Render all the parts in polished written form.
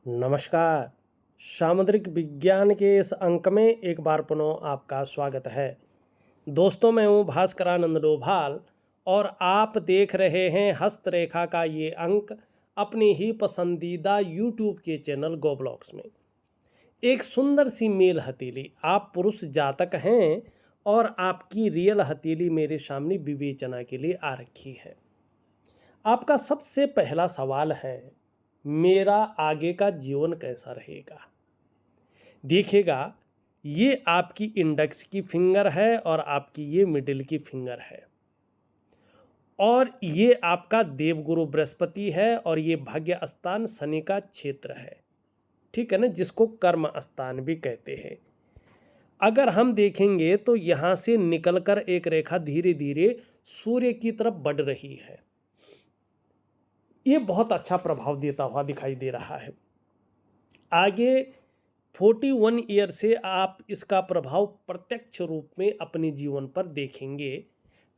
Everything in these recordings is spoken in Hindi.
नमस्कार। सामुद्रिक विज्ञान के इस अंक में एक बार पुनः आपका स्वागत है। दोस्तों, मैं हूँ भास्करानंद डोभाल और आप देख रहे हैं हस्तरेखा का ये अंक अपनी ही पसंदीदा यूट्यूब के चैनल गोब्लॉक्स में। एक सुंदर सी मेल हथेली, आप पुरुष जातक हैं और आपकी रियल हथेली मेरे सामने विवेचना के लिए आ रखी है। आपका सबसे पहला सवाल है, मेरा आगे का जीवन कैसा रहेगा? देखिएगा, ये आपकी इंडेक्स की फिंगर है और आपकी ये मिडिल की फिंगर है और ये आपका देवगुरु बृहस्पति है और ये भाग्य स्थान शनि का क्षेत्र है। ठीक है ना, जिसको कर्म स्थान भी कहते हैं। अगर हम देखेंगे तो यहाँ से निकलकर एक रेखा धीरे धीरे सूर्य की तरफ बढ़ रही है। ये बहुत अच्छा प्रभाव देता हुआ दिखाई दे रहा है। आगे 41 ईयर से आप इसका प्रभाव प्रत्यक्ष रूप में अपने जीवन पर देखेंगे,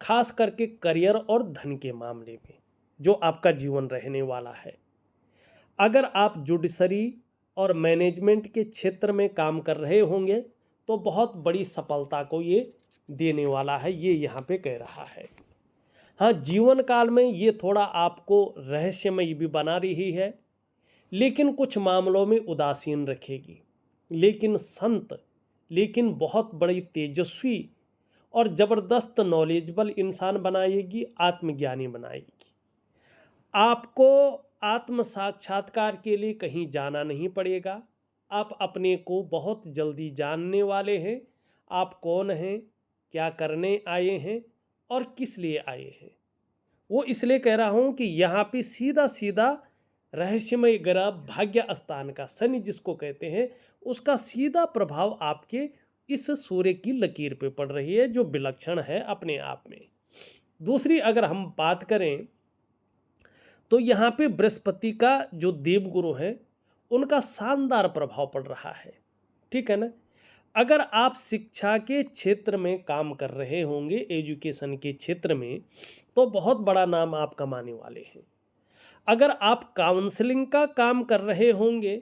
खास करके करियर और धन के मामले में जो आपका जीवन रहने वाला है। अगर आप जुडिशरी और मैनेजमेंट के क्षेत्र में काम कर रहे होंगे तो बहुत बड़ी सफलता को ये देने वाला है, ये यहाँ पे कह रहा है। हाँ, जीवन काल में ये थोड़ा आपको रहस्यमयी भी बना रही है, लेकिन कुछ मामलों में उदासीन रखेगी। लेकिन बहुत बड़ी तेजस्वी और ज़बरदस्त नॉलेजेबल इंसान बनाएगी, आत्मज्ञानी बनाएगी। आपको आत्म साक्षात्कार के लिए कहीं जाना नहीं पड़ेगा। आप अपने को बहुत जल्दी जानने वाले हैं। आप कौन हैं, क्या करने आए हैं और किस लिए आए हैं। वो इसलिए कह रहा हूँ कि यहाँ पे सीधा सीधा रहस्यमय ग्रह भाग्य स्थान का शनि जिसको कहते हैं, उसका सीधा प्रभाव आपके इस सूर्य की लकीर पे पड़ रही है, जो विलक्षण है अपने आप में। दूसरी अगर हम बात करें तो यहाँ पे बृहस्पति का जो देवगुरु है उनका शानदार प्रभाव पड़ रहा है। ठीक है ना। अगर आप शिक्षा के क्षेत्र में काम कर रहे होंगे, एजुकेशन के क्षेत्र में, तो बहुत बड़ा नाम आप कमाने वाले हैं। अगर आप काउंसलिंग का काम कर रहे होंगे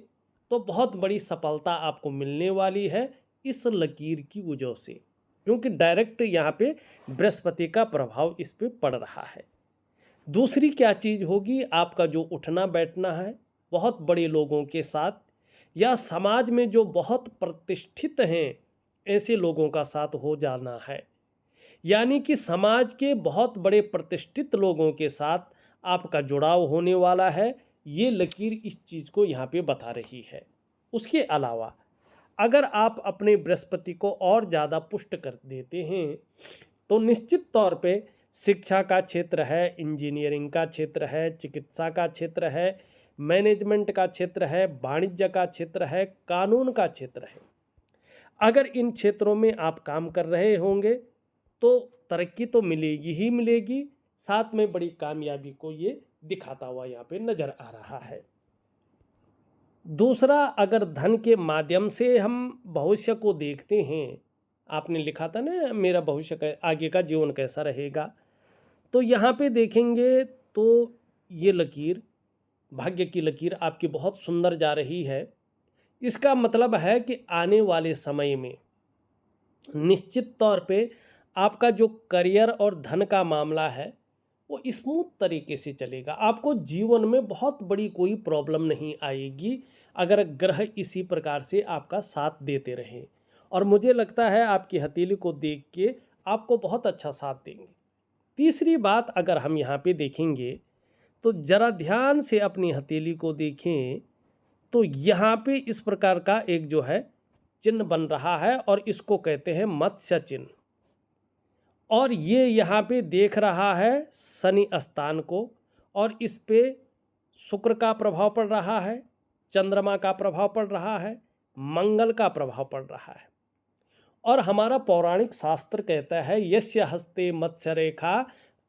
तो बहुत बड़ी सफलता आपको मिलने वाली है इस लकीर की वजह से, क्योंकि डायरेक्ट यहाँ पे बृहस्पति का प्रभाव इस पे पड़ रहा है। दूसरी क्या चीज़ होगी, आपका जो उठना बैठना है बहुत बड़े लोगों के साथ या समाज में जो बहुत प्रतिष्ठित हैं ऐसे लोगों का साथ हो जाना है। यानी कि समाज के बहुत बड़े प्रतिष्ठित लोगों के साथ आपका जुड़ाव होने वाला है। ये लकीर इस चीज़ को यहाँ पे बता रही है। उसके अलावा अगर आप अपने बृहस्पति को और ज़्यादा पुष्ट कर देते हैं तो निश्चित तौर पे शिक्षा का क्षेत्र है, इंजीनियरिंग का क्षेत्र है, चिकित्सा का क्षेत्र है, मैनेजमेंट का क्षेत्र है, वाणिज्य का क्षेत्र है, कानून का क्षेत्र है। अगर इन क्षेत्रों में आप काम कर रहे होंगे तो तरक्की तो मिलेगी ही मिलेगी, साथ में बड़ी कामयाबी को ये दिखाता हुआ यहाँ पे नज़र आ रहा है। दूसरा, अगर धन के माध्यम से हम भविष्य को देखते हैं, आपने लिखा था ना मेरा भविष्य आगे का जीवन कैसा रहेगा, तो यहाँ पे देखेंगे तो ये लकीर, भाग्य की लकीर आपकी बहुत सुंदर जा रही है। इसका मतलब है कि आने वाले समय में निश्चित तौर पे आपका जो करियर और धन का मामला है वो स्मूथ तरीके से चलेगा। आपको जीवन में बहुत बड़ी कोई प्रॉब्लम नहीं आएगी अगर ग्रह इसी प्रकार से आपका साथ देते रहें, और मुझे लगता है आपकी हथेली को देख के आपको बहुत अच्छा साथ देंगे। तीसरी बात अगर हम यहाँ पे देखेंगे तो ज़रा ध्यान से अपनी हथेली को देखें तो यहाँ पे इस प्रकार का एक जो है चिन्ह बन रहा है और इसको कहते हैं मत्स्य चिन्ह, और ये यहाँ पे देख रहा है शनि स्थान को, और इस पे शुक्र का प्रभाव पड़ रहा है, चंद्रमा का प्रभाव पड़ रहा है, मंगल का प्रभाव पड़ रहा है। और हमारा पौराणिक शास्त्र कहता है यस्य हस्ते मत्स्य रेखा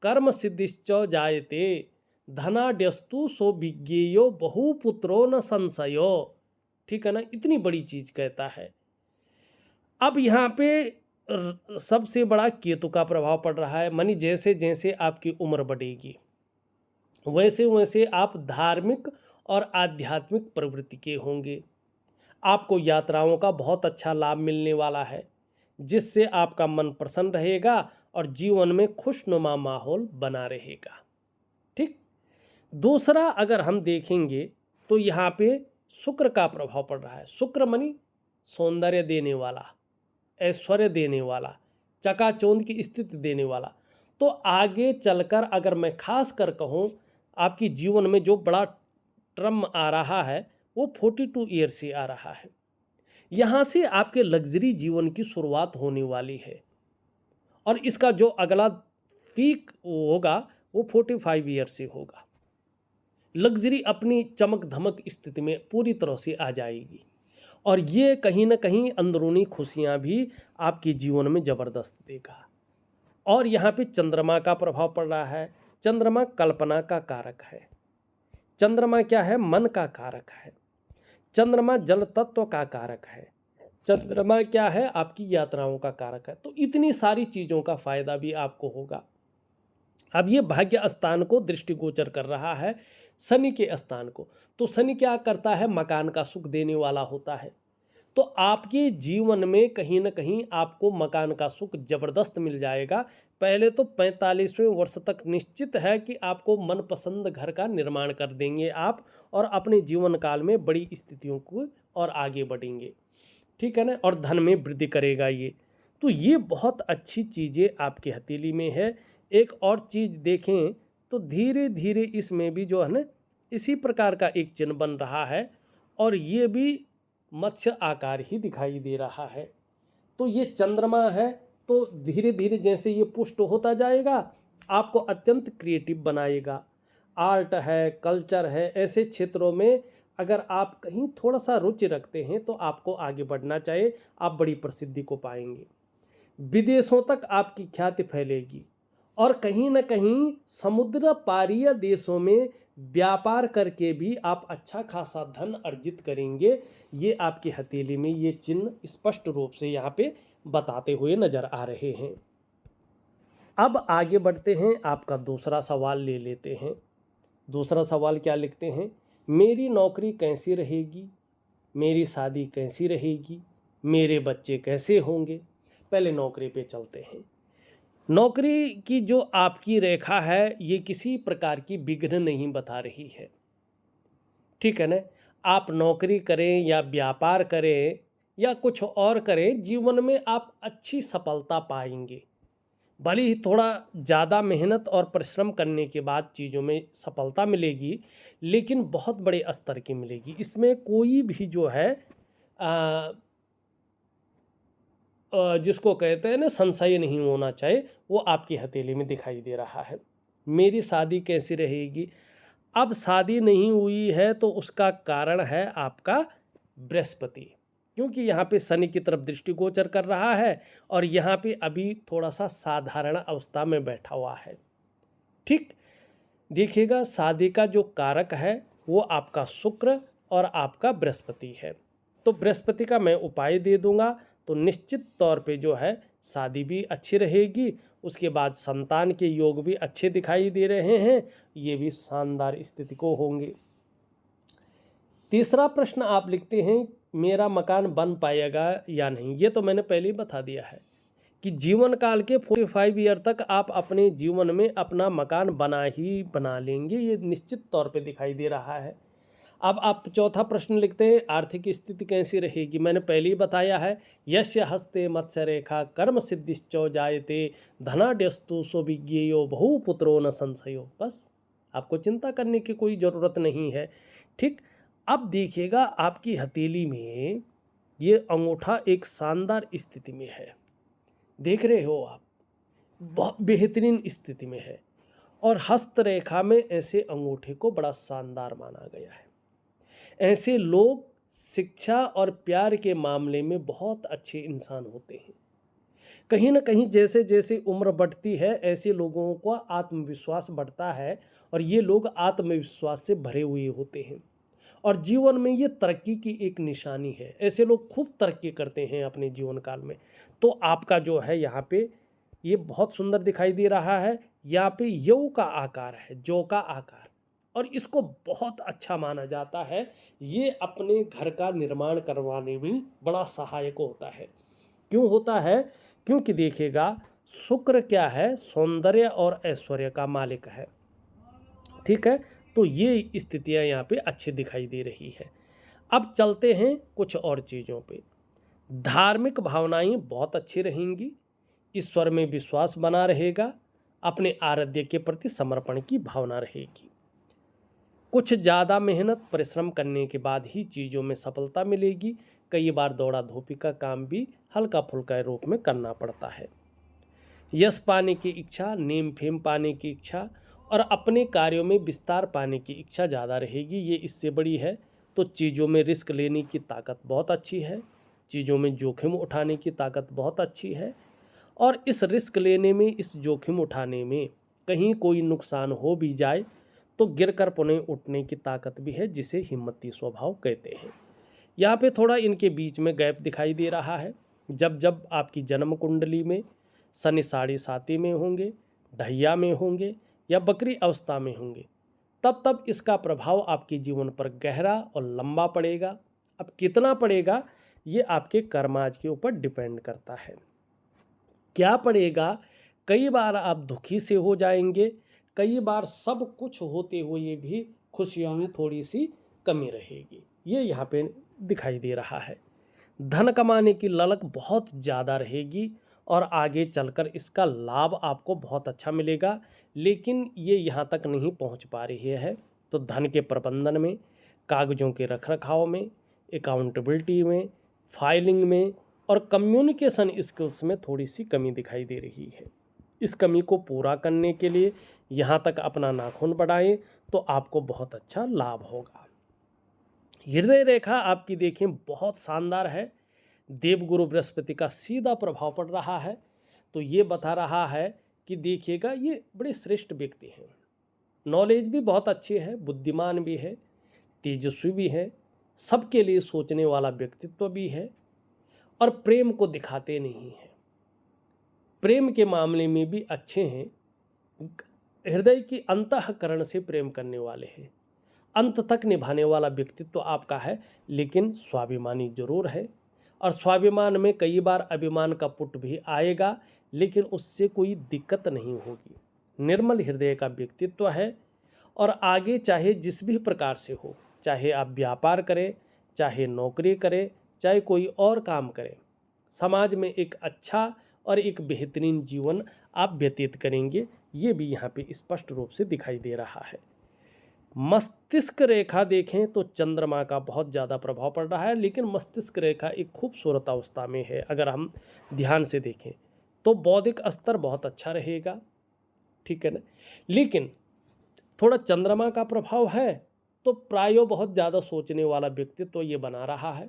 कर्म सिद्धिश्च जायते धनाड्यस्तु सो विज्ञेयो बहुपुत्रो न संशयो। ठीक है ना, इतनी बड़ी चीज कहता है। अब यहाँ पे सबसे बड़ा केतु का प्रभाव पड़ रहा है। मानी जैसे जैसे आपकी उम्र बढ़ेगी वैसे वैसे आप धार्मिक और आध्यात्मिक प्रवृत्ति के होंगे। आपको यात्राओं का बहुत अच्छा लाभ मिलने वाला है, जिससे आपका मन प्रसन्न रहेगा और जीवन में खुशनुमा माहौल बना रहेगा। ठीक। दूसरा अगर हम देखेंगे तो यहाँ पे शुक्र का प्रभाव पड़ रहा है। शुक्र मनी सौंदर्य देने वाला, ऐश्वर्य देने वाला, चकाचौंध की स्थिति देने वाला। तो आगे चलकर अगर मैं खास कर कहूँ, आपकी जीवन में जो बड़ा ट्रम आ रहा है वो 42 ईयर से आ रहा है। यहाँ से आपके लग्जरी जीवन की शुरुआत होने वाली है और इसका जो अगला पीक होगा वो 45 ईयर से होगा। लग्जरी अपनी चमक धमक स्थिति में पूरी तरह से आ जाएगी और ये कहीं ना कहीं अंदरूनी खुशियाँ भी आपके जीवन में ज़बरदस्त देगा। और यहाँ पे चंद्रमा का प्रभाव पड़ रहा है। चंद्रमा कल्पना का कारक है। चंद्रमा क्या है? मन का कारक है। चंद्रमा जल तत्व का कारक है। चंद्रमा क्या है? आपकी यात्राओं का कारक है। तो इतनी सारी चीज़ों का फायदा भी आपको होगा। अब ये भाग्य स्थान को दृष्टिगोचर कर रहा है, शनि के स्थान को। तो शनि क्या करता है? मकान का सुख देने वाला होता है। तो आपके जीवन में कहीं ना कहीं आपको मकान का सुख जबरदस्त मिल जाएगा। पहले तो 45वें वर्ष तक निश्चित है कि आपको मनपसंद घर का निर्माण कर देंगे आप और अपने जीवन काल में बड़ी स्थितियों को और आगे बढ़ेंगे। ठीक है ना। और धन में वृद्धि करेगा ये। तो ये बहुत अच्छी चीज़ें आपकी हथेली में है। एक और चीज़ देखें तो धीरे धीरे इसमें भी जो है ना इसी प्रकार का एक चिन्ह बन रहा है और ये भी मत्स्य आकार ही दिखाई दे रहा है। तो ये चंद्रमा है, तो धीरे धीरे जैसे ये पुष्ट होता जाएगा आपको अत्यंत क्रिएटिव बनाएगा। आर्ट है, कल्चर है, ऐसे क्षेत्रों में अगर आप कहीं थोड़ा सा रुचि रखते हैं तो आपको आगे बढ़ना चाहिए। आप बड़ी प्रसिद्धि को पाएंगे। विदेशों तक आपकी ख्याति फैलेगी और कहीं ना कहीं समुद्र पारीय देशों में व्यापार करके भी आप अच्छा खासा धन अर्जित करेंगे। ये आपकी हथेली में ये चिन्ह स्पष्ट रूप से यहाँ पे बताते हुए नजर आ रहे हैं। अब आगे बढ़ते हैं, आपका दूसरा सवाल ले लेते हैं। दूसरा सवाल क्या लिखते हैं? मेरी नौकरी कैसी रहेगी? मेरी शादी कैसी रहेगी? मेरे बच्चे कैसे होंगे? पहले नौकरी पे चलते हैं। नौकरी की जो आपकी रेखा है ये किसी प्रकार की विघ्न नहीं बता रही है। ठीक है ना। आप नौकरी करें या व्यापार करें या कुछ और करें, जीवन में आप अच्छी सफलता पाएंगे। भले ही थोड़ा ज़्यादा मेहनत और परिश्रम करने के बाद चीज़ों में सफलता मिलेगी, लेकिन बहुत बड़े स्तर की मिलेगी। इसमें कोई भी जो है जिसको कहते हैं ना संशय नहीं होना चाहिए, वो आपकी हथेली में दिखाई दे रहा है। मेरी शादी कैसी रहेगी? अब शादी नहीं हुई है तो उसका कारण है आपका बृहस्पति, क्योंकि यहाँ पे शनि की तरफ दृष्टिगोचर कर रहा है और यहाँ पे अभी थोड़ा सा साधारण अवस्था में बैठा हुआ है। ठीक। देखिएगा, शादी का जो कारक है वो आपका शुक्र और आपका बृहस्पति है। तो बृहस्पति का मैं उपाय दे दूंगा तो निश्चित तौर पे जो है शादी भी अच्छी रहेगी। उसके बाद संतान के योग भी अच्छे दिखाई दे रहे हैं, ये भी शानदार स्थिति को होंगे। तीसरा प्रश्न आप लिखते हैं, मेरा मकान बन पाएगा या नहीं? ये तो मैंने पहले ही बता दिया है कि जीवन काल के 45 ईयर तक आप अपने जीवन में अपना मकान बना लेंगे, ये निश्चित तौर पे दिखाई दे रहा है। अब आप चौथा प्रश्न लिखते हैं, आर्थिक स्थिति कैसी रहेगी? मैंने पहले ही बताया है, यस्य हस्ते मत्स्य रेखा कर्म सिद्धिश्चो जायते धनाढ्यस्तु सुविज्ञेयो बहुपुत्रो न संशयो। बस आपको चिंता करने की कोई ज़रूरत नहीं है। ठीक। अब देखिएगा, आपकी हथेली में ये अंगूठा एक शानदार स्थिति में है, देख रहे हो आप, बहुत बेहतरीन स्थिति में है और हस्तरेखा में ऐसे अंगूठे को बड़ा शानदार माना गया है। ऐसे लोग शिक्षा और प्यार के मामले में बहुत अच्छे इंसान होते हैं। कहीं ना कहीं जैसे जैसे उम्र बढ़ती है ऐसे लोगों का आत्मविश्वास बढ़ता है और ये लोग आत्मविश्वास से भरे हुए होते हैं और जीवन में ये तरक्की की एक निशानी है। ऐसे लोग खूब तरक्की करते हैं अपने जीवन काल में। तो आपका जो है यहाँ पे ये बहुत सुंदर दिखाई दे रहा है। यहाँ पे यौ का आकार है, जौ का आकार। और इसको बहुत अच्छा माना जाता है। ये अपने घर का निर्माण करवाने में बड़ा सहायक होता है। क्यों होता है? क्योंकि देखिएगा, शुक्र क्या है? सौंदर्य और ऐश्वर्य का मालिक है। ठीक है, तो ये स्थितियां यहाँ पे अच्छी दिखाई दे रही है। अब चलते हैं कुछ और चीज़ों पे। धार्मिक भावनाएं बहुत अच्छी रहेंगी, ईश्वर में विश्वास बना रहेगा, अपने आराध्य के प्रति समर्पण की भावना रहेगी। कुछ ज़्यादा मेहनत परिश्रम करने के बाद ही चीज़ों में सफलता मिलेगी। कई बार दौड़ा धोपी का काम भी हल्का फुल्का रूप में करना पड़ता है। यश पाने की इच्छा, नेम फेम पाने की इच्छा और अपने कार्यों में विस्तार पाने की इच्छा ज़्यादा रहेगी, ये इससे बड़ी है। तो चीज़ों में रिस्क लेने की ताकत बहुत अच्छी है, चीज़ों में जोखिम उठाने की ताकत बहुत अच्छी है। और इस रिस्क लेने में, इस जोखिम उठाने में कहीं कोई नुकसान हो भी जाए तो गिरकर पुनः उठने की ताकत भी है, जिसे हिम्मती स्वभाव कहते हैं। यहाँ पे थोड़ा इनके बीच में गैप दिखाई दे रहा है। जब जब आपकी जन्म कुंडली में शनि 7.5 में होंगे, ढैया में होंगे या बकरी अवस्था में होंगे, तब तब इसका प्रभाव आपके जीवन पर गहरा और लंबा पड़ेगा। अब कितना पड़ेगा, ये आपके कर्माज के ऊपर डिपेंड करता है। क्या पड़ेगा? कई बार आप दुखी से हो जाएंगे, कई बार सब कुछ होते हुए भी खुशियों में थोड़ी सी कमी रहेगी, ये यहाँ पे दिखाई दे रहा है। धन कमाने की ललक बहुत ज़्यादा रहेगी और आगे चलकर इसका लाभ आपको बहुत अच्छा मिलेगा, लेकिन ये यहाँ तक नहीं पहुँच पा रही है। तो धन के प्रबंधन में, कागज़ों के रखरखाव में, अकाउंटेबिलिटी में, फाइलिंग में और कम्युनिकेशन स्किल्स में थोड़ी सी कमी दिखाई दे रही है। इस कमी को पूरा करने के लिए यहाँ तक अपना नाखून बढ़ाएं तो आपको बहुत अच्छा लाभ होगा। हृदय रेखा आपकी देखें बहुत शानदार है। देवगुरु बृहस्पति का सीधा प्रभाव पड़ रहा है, तो ये बता रहा है कि देखिएगा, ये बड़े श्रेष्ठ व्यक्ति हैं, नॉलेज भी बहुत अच्छी है, बुद्धिमान भी है, तेजस्वी भी है, सबके लिए सोचने वाला व्यक्तित्व भी है और प्रेम को दिखाते नहीं हैं। प्रेम के मामले में भी अच्छे हैं, हृदय की अंतःकरण से प्रेम करने वाले हैं, अंत तक निभाने वाला व्यक्तित्व आपका है। लेकिन स्वाभिमानी जरूर है और स्वाभिमान में कई बार अभिमान का पुट भी आएगा, लेकिन उससे कोई दिक्कत नहीं होगी। निर्मल हृदय का व्यक्तित्व है और आगे चाहे जिस भी प्रकार से हो, चाहे आप व्यापार करें, चाहे नौकरी करें, चाहे कोई और काम करें, समाज में एक अच्छा और एक बेहतरीन जीवन आप व्यतीत करेंगे, ये भी यहाँ पे स्पष्ट रूप से दिखाई दे रहा है। मस्तिष्क रेखा देखें तो चंद्रमा का बहुत ज़्यादा प्रभाव पड़ रहा है, लेकिन मस्तिष्क रेखा एक खूबसूरत अवस्था में है। अगर हम ध्यान से देखें तो बौद्धिक स्तर बहुत अच्छा रहेगा, ठीक है ना। लेकिन थोड़ा चंद्रमा का प्रभाव है तो प्रायो बहुत ज़्यादा सोचने वाला व्यक्तित्व तो ये बना रहा है,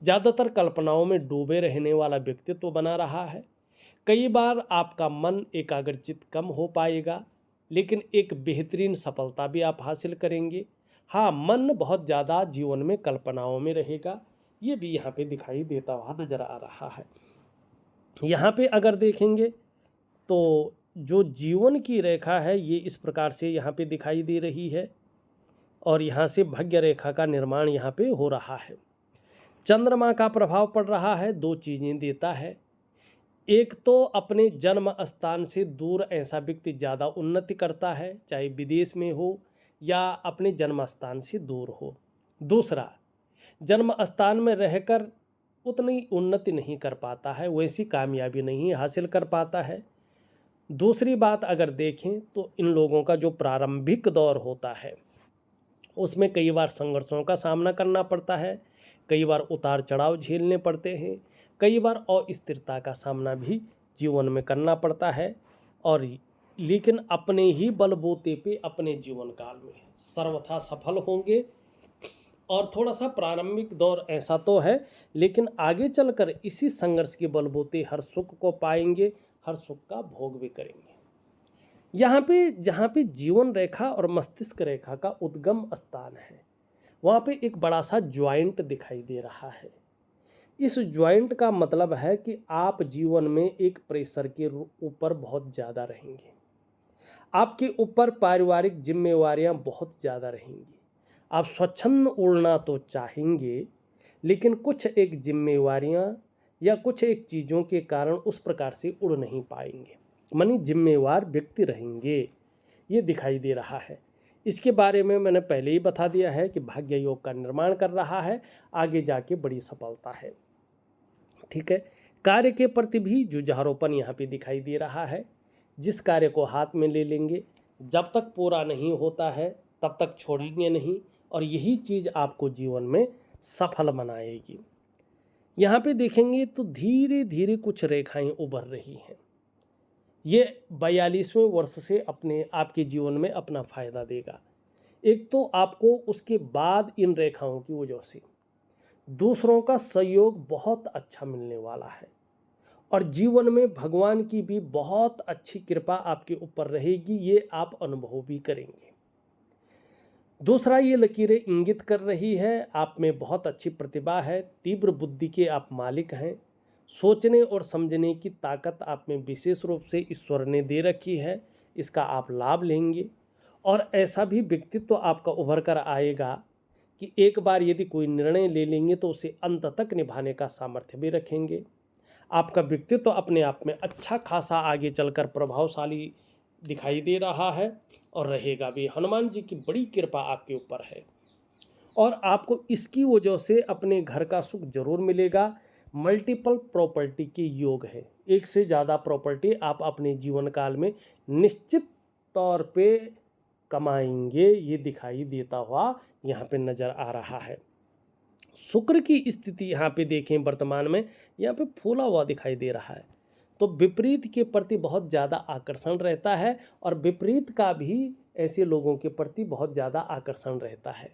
ज़्यादातर कल्पनाओं में डूबे रहने वाला व्यक्तित्व बना रहा है। कई बार आपका मन एकाग्रचित कम हो पाएगा, लेकिन एक बेहतरीन सफलता भी आप हासिल करेंगे। हाँ, मन बहुत ज़्यादा जीवन में कल्पनाओं में रहेगा, ये भी यहाँ पे दिखाई देता हुआ नज़र आ रहा है। यहाँ पे अगर देखेंगे तो जो जीवन की रेखा है ये इस प्रकार से यहाँ पे दिखाई दे रही है और यहाँ से भाग्य रेखा का निर्माण यहाँ पे हो रहा है। चंद्रमा का प्रभाव पड़ रहा है, दो चीज़ें देता है। एक तो अपने जन्म स्थान से दूर ऐसा व्यक्ति ज़्यादा उन्नति करता है, चाहे विदेश में हो या अपने जन्म स्थान से दूर हो। दूसरा, जन्म स्थान में रहकर उतनी उन्नति नहीं कर पाता है, वैसी कामयाबी नहीं हासिल कर पाता है। दूसरी बात अगर देखें तो इन लोगों का जो प्रारंभिक दौर होता है उसमें कई बार संघर्षों का सामना करना पड़ता है, कई बार उतार चढ़ाव झेलने पड़ते हैं, कई बार अस्थिरता का सामना भी जीवन में करना पड़ता है। और लेकिन अपने ही बलबूते पे अपने जीवन काल में सर्वथा सफल होंगे। और थोड़ा सा प्रारंभिक दौर ऐसा तो है, लेकिन आगे चलकर इसी संघर्ष के बलबूते हर सुख को पाएंगे, हर सुख का भोग भी करेंगे। यहाँ पे जहाँ पे जीवन रेखा और मस्तिष्क रेखा का उद्गम स्थान है, वहाँ पे एक बड़ा सा ज्वाइंट दिखाई दे रहा है। इस ज्वाइंट का मतलब है कि आप जीवन में एक प्रेशर के ऊपर बहुत ज़्यादा रहेंगे, आपके ऊपर पारिवारिक जिम्मेवारियां बहुत ज़्यादा रहेंगी। आप स्वच्छंद उड़ना तो चाहेंगे, लेकिन कुछ एक जिम्मेवारियां या कुछ एक चीज़ों के कारण उस प्रकार से उड़ नहीं पाएंगे, मानी जिम्मेवार व्यक्ति रहेंगे, ये दिखाई दे रहा है। इसके बारे में मैंने पहले ही बता दिया है कि भाग्य योग का निर्माण कर रहा है, आगे जाके बड़ी सफलता है। ठीक है, कार्य के प्रति भी जुझारूपन यहाँ पे दिखाई दे रहा है। जिस कार्य को हाथ में ले लेंगे, जब तक पूरा नहीं होता है तब तक छोड़ेंगे नहीं, और यही चीज़ आपको जीवन में सफल बनाएगी। यहाँ पे देखेंगे तो धीरे धीरे कुछ रेखाएं उभर रही हैं। ये 42वें वर्ष से अपने आपके जीवन में अपना फायदा देगा। एक तो आपको उसके बाद इन रेखाओं की वजह से दूसरों का सहयोग बहुत अच्छा मिलने वाला है, और जीवन में भगवान की भी बहुत अच्छी कृपा आपके ऊपर रहेगी, ये आप अनुभव भी करेंगे। दूसरा, ये लकीरें इंगित कर रही है आप में बहुत अच्छी प्रतिभा है, तीव्र बुद्धि के आप मालिक हैं, सोचने और समझने की ताकत आप में विशेष रूप से ईश्वर ने दे रखी है, इसका आप लाभ लेंगे। और ऐसा भी व्यक्तित्व आपका उभर कर आएगा कि एक बार यदि कोई निर्णय ले लेंगे तो उसे अंत तक निभाने का सामर्थ्य भी रखेंगे। आपका व्यक्तित्व अपने आप में अच्छा खासा आगे चलकर प्रभावशाली दिखाई दे रहा है और रहेगा भी। हनुमान जी की बड़ी कृपा आपके ऊपर है, और आपको इसकी वजह से अपने घर का सुख जरूर मिलेगा। मल्टीपल प्रॉपर्टी के योग है, एक से ज़्यादा प्रॉपर्टी आप अपने जीवन काल में निश्चित तौर पे कमाएंगे, ये दिखाई देता हुआ यहाँ पे नज़र आ रहा है। शुक्र की स्थिति यहाँ पे देखें, वर्तमान में यहाँ पे फूला हुआ दिखाई दे रहा है, तो विपरीत के प्रति बहुत ज़्यादा आकर्षण रहता है, और विपरीत का भी ऐसे लोगों के प्रति बहुत ज़्यादा आकर्षण रहता है।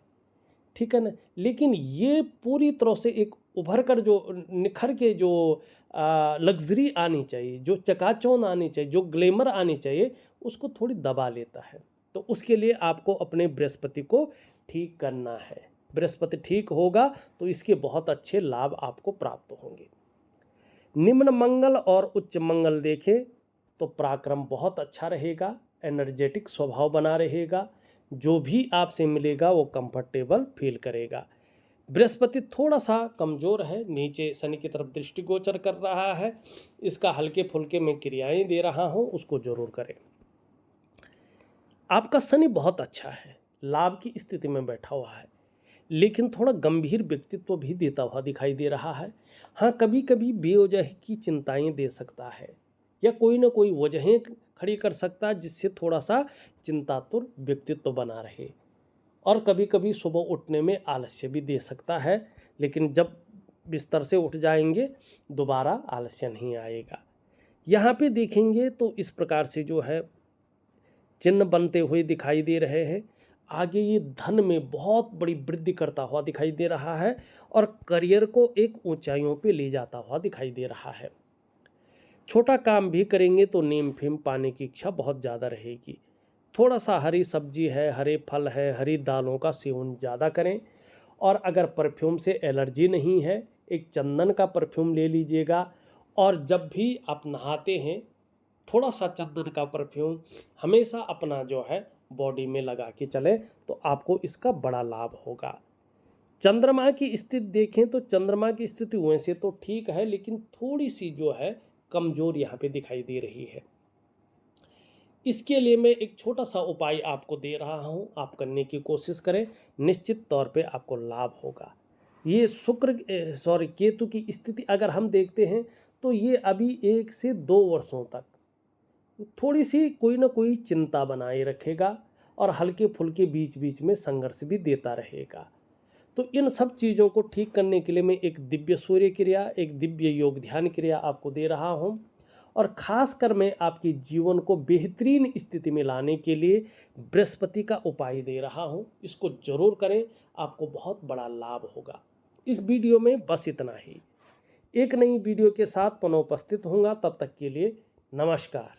ठीक है ना, लेकिन ये पूरी तरह से एक उभर कर जो निखर के जो लग्जरी आनी चाहिए, जो चकाचौंध आनी चाहिए, जो ग्लैमर आनी चाहिए, उसको थोड़ी दबा लेता है। तो उसके लिए आपको अपने बृहस्पति को ठीक करना है। बृहस्पति ठीक होगा तो इसके बहुत अच्छे लाभ आपको प्राप्त होंगे। निम्न मंगल और उच्च मंगल देखें तो पराक्रम बहुत अच्छा रहेगा, एनर्जेटिक स्वभाव बना रहेगा, जो भी आपसे मिलेगा वो कंफर्टेबल फील करेगा। बृहस्पति थोड़ा सा कमज़ोर है, नीचे शनि की तरफ दृष्टिगोचर कर रहा है, इसका हल्के फुल्के में क्रियाएं दे रहा हूँ, उसको जरूर करें। आपका शनि बहुत अच्छा है, लाभ की स्थिति में बैठा हुआ है, लेकिन थोड़ा गंभीर व्यक्तित्व भी देता हुआ दिखाई दे रहा है। हाँ, कभी कभी बेवजह की चिंताएं दे सकता है, या कोई ना कोई वजहें खड़ी कर सकता है जिससे थोड़ा सा चिंतातुर व्यक्तित्व बना रहे, और कभी कभी सुबह उठने में आलस्य भी दे सकता है, लेकिन जब बिस्तर से उठ जाएंगे दोबारा आलस्य नहीं आएगा। यहाँ पे देखेंगे तो इस प्रकार से जो है चिन्ह बनते हुए दिखाई दे रहे हैं। आगे ये धन में बहुत बड़ी वृद्धि करता हुआ दिखाई दे रहा है, और करियर को एक ऊंचाइयों पे ले जाता हुआ दिखाई दे रहा है। छोटा काम भी करेंगे तो नेम फेम पाने की इच्छा बहुत ज़्यादा रहेगी। थोड़ा सा हरी सब्जी है, हरे फल है, हरी दालों का सेवन ज़्यादा करें, और अगर परफ्यूम से एलर्जी नहीं है, एक चंदन का परफ्यूम ले लीजिएगा, और जब भी आप नहाते हैं थोड़ा सा चंदन का परफ्यूम हमेशा अपना जो है बॉडी में लगा के चले, तो आपको इसका बड़ा लाभ होगा। चंद्रमा की स्थिति देखें तो चंद्रमा की स्थिति वैसे तो ठीक है, लेकिन थोड़ी सी जो है कमज़ोर यहाँ पे दिखाई दे रही है। इसके लिए मैं एक छोटा सा उपाय आपको दे रहा हूँ, आप करने की कोशिश करें, निश्चित तौर पे आपको लाभ होगा। ये केतु की स्थिति अगर हम देखते हैं तो ये अभी 1 से 2 वर्षों तक थोड़ी सी कोई ना कोई चिंता बनाए रखेगा, और हल्के फुल्के बीच बीच में संघर्ष भी देता रहेगा। तो इन सब चीज़ों को ठीक करने के लिए मैं एक दिव्य सूर्य क्रिया, एक दिव्य योग ध्यान क्रिया आपको दे रहा हूँ, और ख़ासकर मैं आपके जीवन को बेहतरीन स्थिति में लाने के लिए बृहस्पति का उपाय दे रहा हूँ। इसको ज़रूर करें, आपको बहुत बड़ा लाभ होगा। इस वीडियो में बस इतना ही। एक नई वीडियो के साथ पुनः उपस्थित होऊंगा, तब तक के लिए नमस्कार।